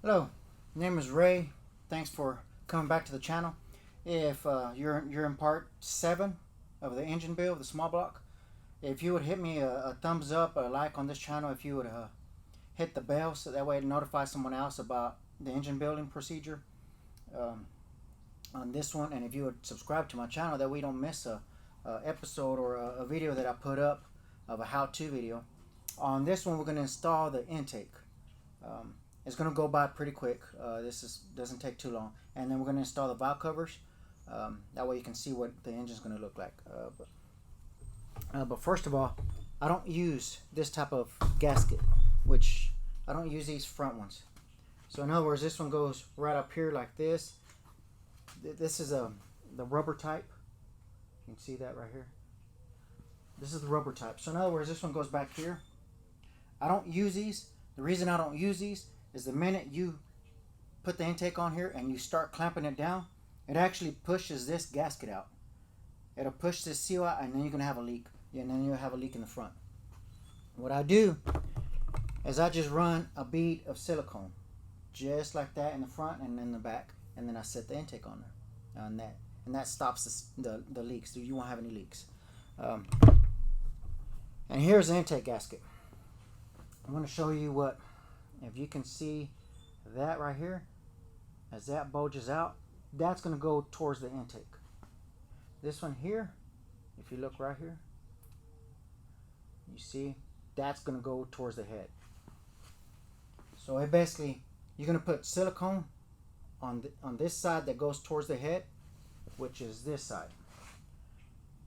Hello, my name is Ray. Thanks for coming back to the channel. If you're in part 7 of the engine build, the small block, if you would hit me a thumbs up, a like on this channel, if you would hit the bell so that way it notifies someone else about the engine building procedure um, on this one, and if you would subscribe to my channel, that we don't miss a episode or a video that I put up of a how-to video. On this one, we're going to install the intake. Um, it's going to go by pretty quick. Doesn't take too long, and then we're going to install the valve covers. That way you can see what the engine's going to look like. But first of all, I don't use this type of gasket, which I don't use these front ones. So in other words, this one goes right up here like this. This is the rubber type. You can see that right here. This is the rubber type. So in other words, this one goes back here. I don't use these. The reason I don't use these is the minute you put the intake on here and you start clamping it down, it actually pushes this gasket out. It'll push this seal out, and then you're going to have a leak. And then you'll have a leak in the front. What I do is I just run a bead of silicone, just like that in the front and in the back, and then I set the intake on there, on that, and that stops the leaks. So you won't have any leaks. And here's the intake gasket. I'm going to show you what, if you can see that right here, as that bulges out, that's going to go towards the intake. This one here, if you look right here, you see that's going to go towards the head. So it basically, you're going to put silicone on this side that goes towards the head, which is this side.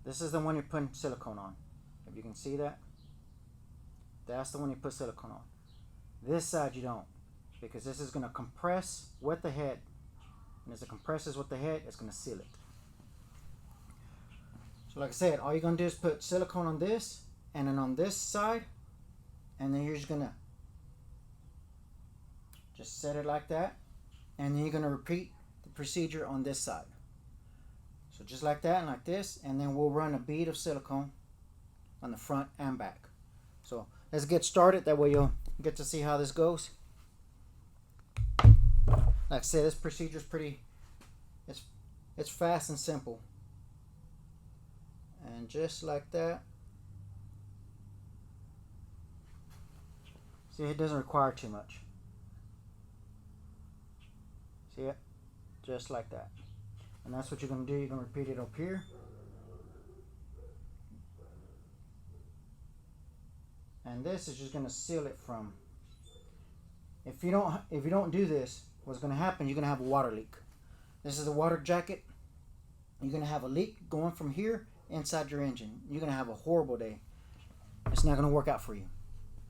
This is the one you're putting silicone on. If you can see that, that's the one you put silicone on. This side you don't, because this is going to compress with the head, and as it compresses with the head, it's going to seal it. So like I said, all you're going to do is put silicone on this, and then on this side, and then you're just going to just set it like that, and then you're going to repeat the procedure on this side. So just like that and like this, and then we'll run a bead of silicone on the front and back. So let's get started, that way you'll get to see how this goes. Like I said, this procedure is it's fast and simple. And just like that. See, it doesn't require too much. See it? Just like that. And that's what you're going to do. You're going to repeat it up here. And this is just going to seal it from. If you don't do this, what's going to happen? You're going to have a water leak. This is a water jacket. You're going to have a leak going from here inside your engine. You're going to have a horrible day. It's not going to work out for you.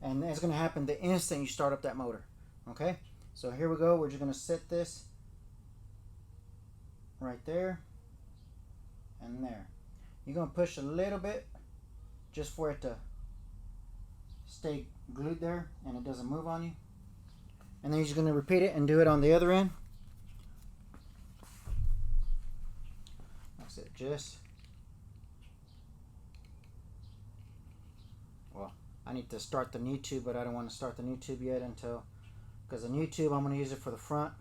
And it's going to happen the instant you start up that motor. Okay? So here we go. We're just going to set this right there and there. You're going to push a little bit just for it to stay glued there and it doesn't move on you. And then you're just going to repeat it and do it on the other end. That's it. Just, well, I need to start the new tube, but I don't want to start the new tube yet until, because the new tube I'm going to use it for the front.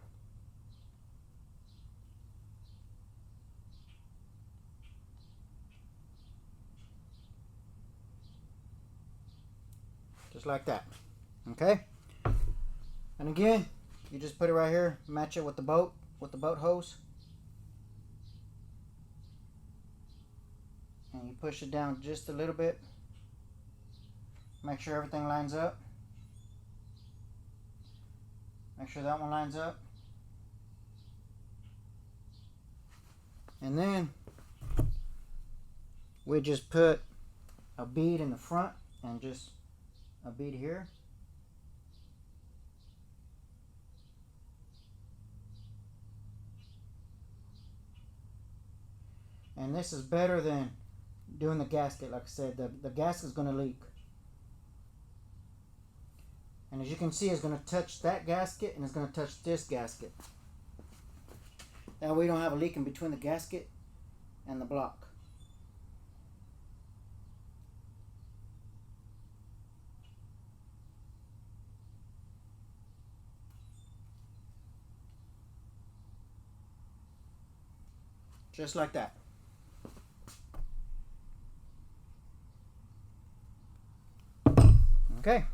Just like that. Okay? And again, you just put it right here, match it with the boat hose. And you push it down just a little bit. Make sure everything lines up. Make sure that one lines up. And then we just put a bead in the front and just a bead here. And this is better than doing the gasket. Like I said, the gasket is going to leak. And as you can see, it's going to touch that gasket and it's going to touch this gasket. That way you don't have a leak in between the gasket and the block. just like that. Okay,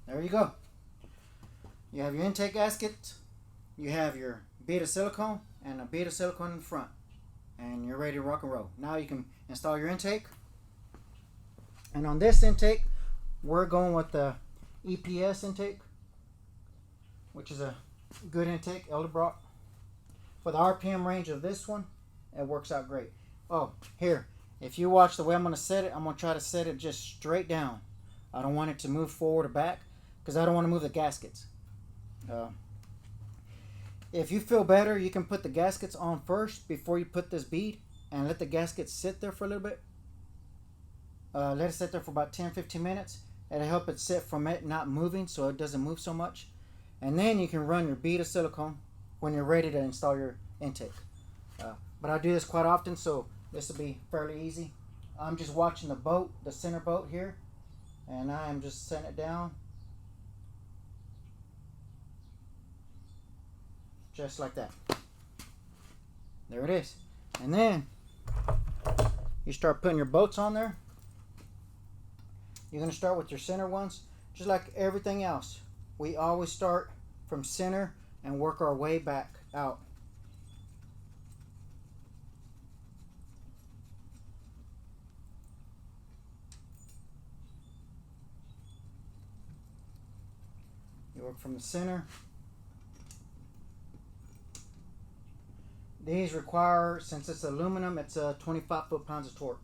there you go. You have your intake gasket, you have your bead of silicone, and a bead of silicone in front, and you're ready to rock and roll. Now you can install your intake. And on this intake, we're going with the EPS intake, which is a good intake, Elderbrock. For the RPM range of this one, it works out great. Oh, here, if you watch the way I'm going to set it, I'm going to try to set it just straight down. I don't want it to move forward or back because I don't want to move the gaskets. If you feel better, you can put the gaskets on first before you put this bead and let the gaskets sit there for a little bit. Let it sit there for about 10-15 minutes. It'll help it sit from it not moving so it doesn't move so much. And then you can run your bead of silicone when you're ready to install your intake. But I do this quite often, so this will be fairly easy. I'm just watching the boat, the center boat here, and I am just setting it down. Just like that. There it is. And then you start putting your boats on there. You're going to start with your center ones. Just like everything else, we always start from center and work our way back out. You work from the center. These require, since it's aluminum, it's 25 foot-pounds of torque.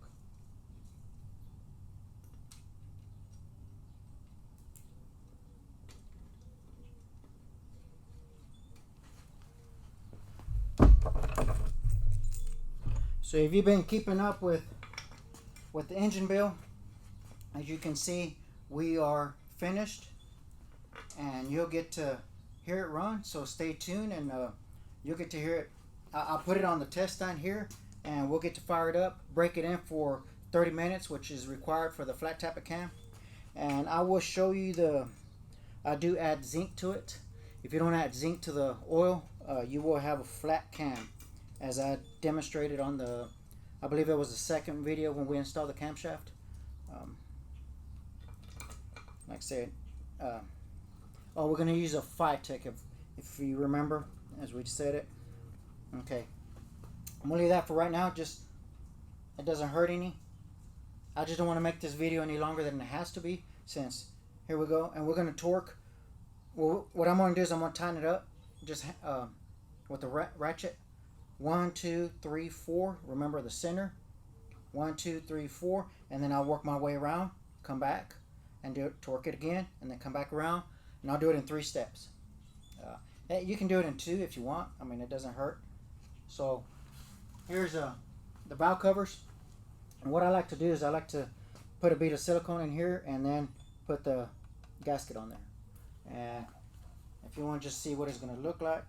So if you've been keeping up with the engine build, as you can see, we are finished, and you'll get to hear it run. So stay tuned, and you'll get to hear it. I'll put it on the test stand here, and we'll get to fire it up, break it in for 30 minutes, which is required for the flat tappet cam. And I will show you I do add zinc to it. If you don't add zinc to the oil, you will have a flat cam, as I demonstrated on I believe it was the second video when we installed the camshaft. Like I said, we're going to use a Phytech, if you remember, as we said it. Okay, I'm gonna leave that for right now. Just, it doesn't hurt any. I just don't want to make this video any longer than it has to be, since here we go, and we're gonna torque. Well, what I'm gonna do is I'm gonna tighten it up, just with the ratchet. 1, 2, 3, 4. Remember the center. 1, 2, 3, 4, and then I'll work my way around, come back, and torque it again, and then come back around, and I'll do it in 3 steps. You can do it in 2 if you want. I mean, it doesn't hurt. So here's the valve covers, and what I like to do is I like to put a bead of silicone in here and then put the gasket on there. And if you want to just see what it's going to look like,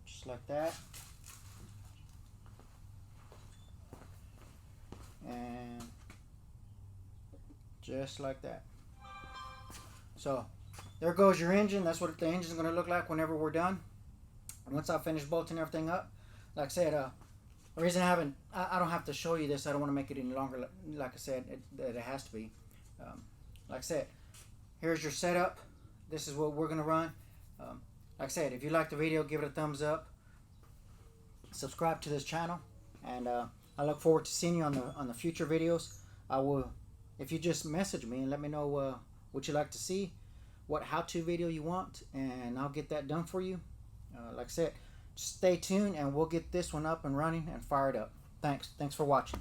just like that. And just like that. So there goes your engine. That's what the engine's going to look like whenever we're done. And once I finish bolting everything up, like I said, the reason I don't have to show you this, I don't want to make it any longer. Like I said, it has to be. Like I said, here's your setup. This is what we're going to run. Like I said, if you like the video, give it a thumbs up. Subscribe to this channel, and I look forward to seeing you on the future videos. I will, if you just message me and let me know what you'd like to see, what how-to video you want, and I'll get that done for you. Like I said, just stay tuned, and we'll get this one up and running and fired up. Thanks for watching.